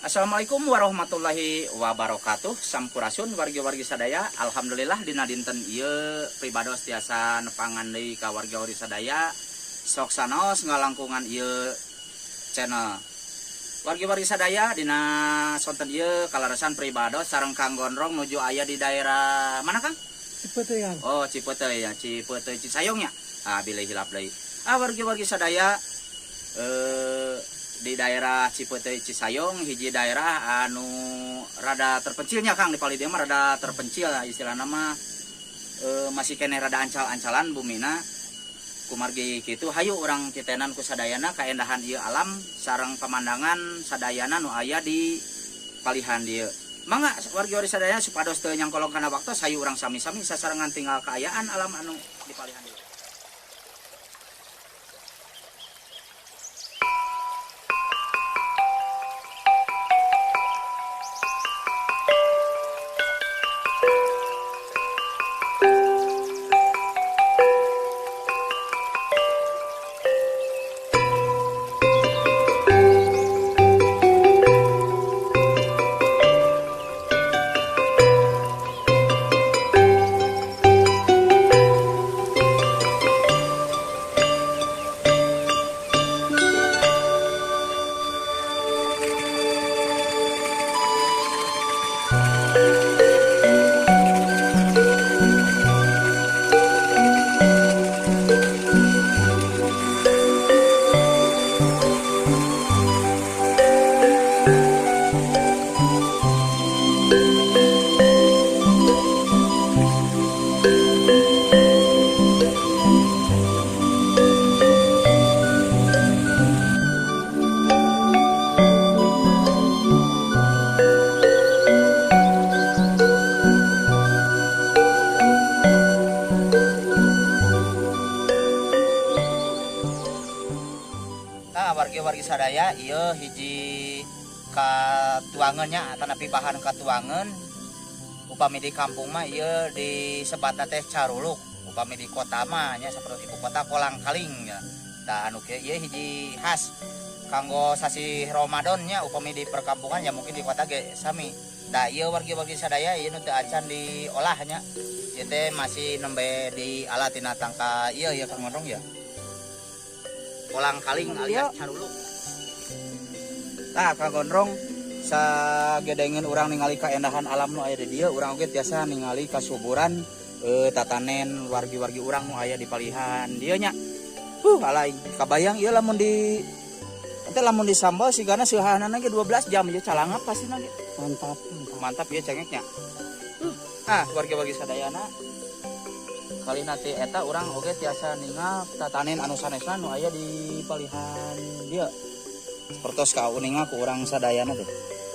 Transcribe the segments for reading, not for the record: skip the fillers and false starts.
Assalamualaikum warahmatullahi wabarakatuh. Sampurasun wargi-wargi sadaya. Alhamdulillah dina dinten ieu pribados tiasa nepangan deui ka wargi-wargi sadaya. Sok sanos ngalangkungan ieu channel. Wargi-wargi sadaya dina sonten ieu kalaresan pribados sareng Kang Gondrong nuju aya di daerah mana Kang? Cipeteuy Kang. Oh, Cipeteuy ya, Cipeteuy Cisayong ya. Ah, bilih hilap deui. Wargi-wargi sadaya di daerah Cipeteuy Cisayong hiji daerah anu rada terpencilnya Kang di Palidia mah rada terpencil istilah nama masih kene rada ancal-ancalan bumina kumargi kitu hayu urang titenan ku sadayana kaendahan ieu alam sareng pemandangan sadayana nu aya di palihan dieu. Mangga wargi-wargi sadayana supados teu nyangkolong kana waktos hayu urang sami-sami sasarengan tinggal kaayaan alam anu di palihan dieu. Wargi sadaya ieu hiji katuangannya tanapi bahan katuangan upami di kampung mah ieu disebat teh caruluk upami di kota mah nya saperti ibu kota kolang kaling nya da anu kieu ieu hiji khas kanggo sasi Ramadan nya upami di perkampungan ya mungkin di kota ge sami da ieu wargi-wargi sadaya ieu nu teu acan diolah nya ieu teh masih nembe dialat tina tangka ieu ya Kang Gondrong ya kolang kaling alias caruluk. Nah, Kang Gondrong sagedengeun urang ningali kaendahan alam nu aya di dieu, urang oge tiasa ningali kasuburan tatanen wargi-wargi urang nu aya di palihan dieu nya. Alai kabayang ieu lamun di teh lamun disambal sigana seueuhanana ge 12 jam ieu calangap pasina ge. Mantap. Mantap ieu cengeknya. Ah, wargi-wargi sadayana kali nanti eta orang oge tiasa ningal tatanen anu sanesna nu aya di palihan dia pertos ka uninga ku urang sadayana tuh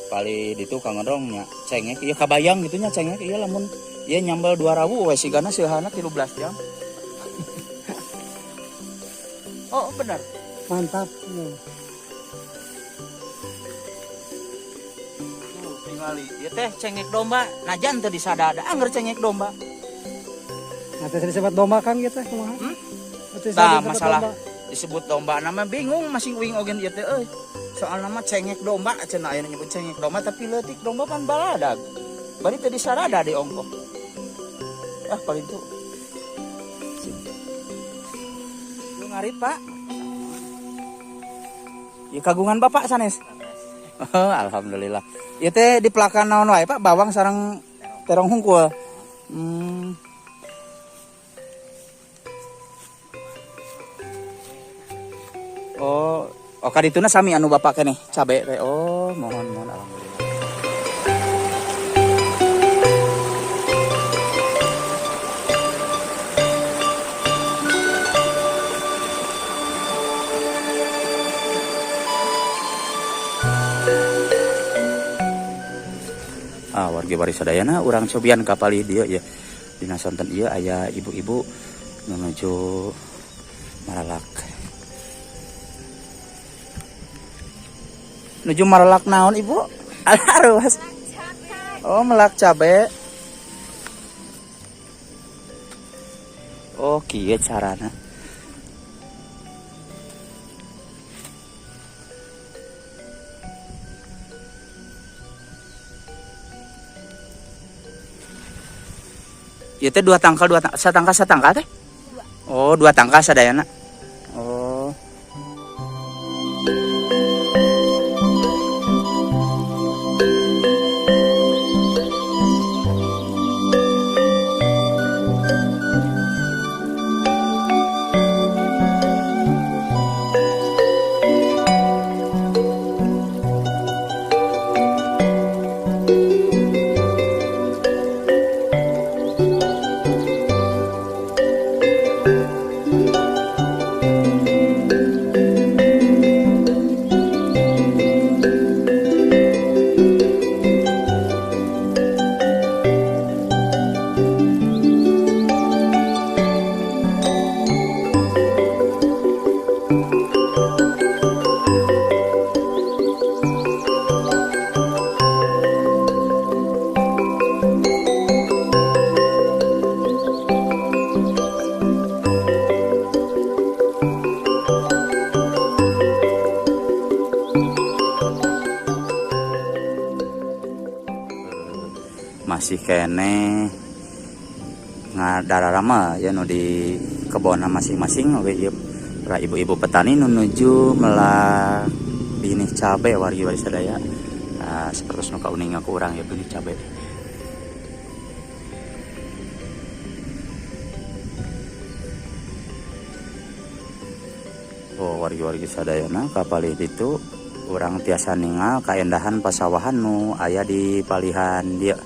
pali ditu Kang Gondrong nya cengek ieu kabayang gitu nya cengek ieu lamun ieu nyambal 2000 we sigana seueuhana 13 jam. Oh benar Mantap. Tuh ningali ieu teh cengek domba najan teu disadada angger cengek domba. Nah, teh disebut domba Kang gitu kumaha? Tah masalah domba. Disebut domba nama bingung masing uing ogen ieu teh euy. Soal nama cengek domba cenah aya nyebut cengek domba tapi leutik domba pan baladag. Bari teh disarada di ongkoh. Ah paling tuh. Lu ngarit Pak. Ieu kagungan Bapak sanes. Oh, alhamdulillah. Ieu teh di pelakan naon wae Pak bawang sareng terong hungkul. Oh, kadituna sami anu Bapak keneh cabe teh. Oh, mohon alhamdulillah. Wargi-wargi sadayana urang cobian ka palih dieu ya. Dina sonten ieu aya ibu-ibu menuju Maralak. Nuju Maralak naon Ibu? Alarus. Oh, melak cabe. Oh, kieu carana. Ieu teh dua tangkal satangkal teh? Oh, dua tangkal sadayana. Oh. Masih kene ngadararama ya nu di kebona masing-masing oke ieu para ibu-ibu petani nuju melah binih cabe wargi-wargi sadaya. Seperti nu kauning aku urang ya binih cabe. Oh wargi-wargi sadayana kapalih ditu urang tiasa ningal kaendahan pasawahan nu aya di palihan dia.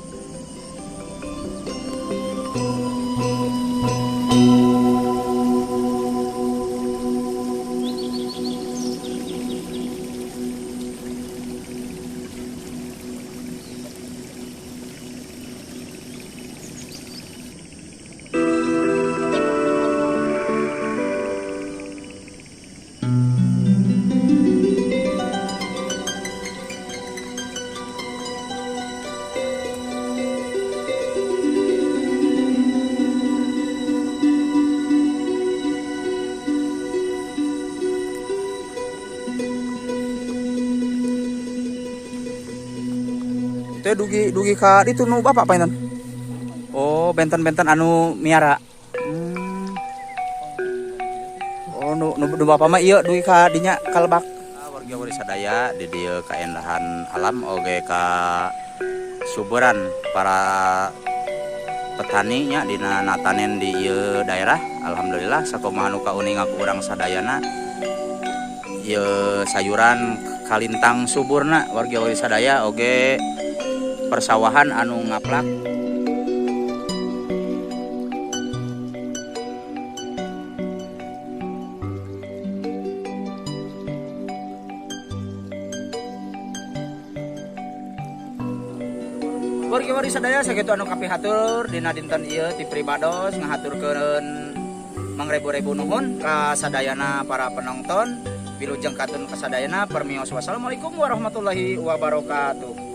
Teh dugi ka ditu nu bapak painten. Oh, benten-benten anu miara. Oh, nu bapak mah ieu dugi ka dinya kalebak. Warga-wargi sadaya di dieu kaendahan alam oge ka suburan para petani nya dina natanen di ieu daerah. Alhamdulillah sakumaha nu kauning aku urang sadayana ieu sayuran kalintang suburna warga-wargi sadaya oge persawahan anu ngaplak. Wargi-wargi sadaya sakitu anu kapihatur dina dinten ieu ti Pribados ngahaturkeun mangrebu-rebu nuhun ka sadayana para penonton. Wilujeng katun ka sadayana permios. Wassalamualaikum warahmatullahi wabarakatuh.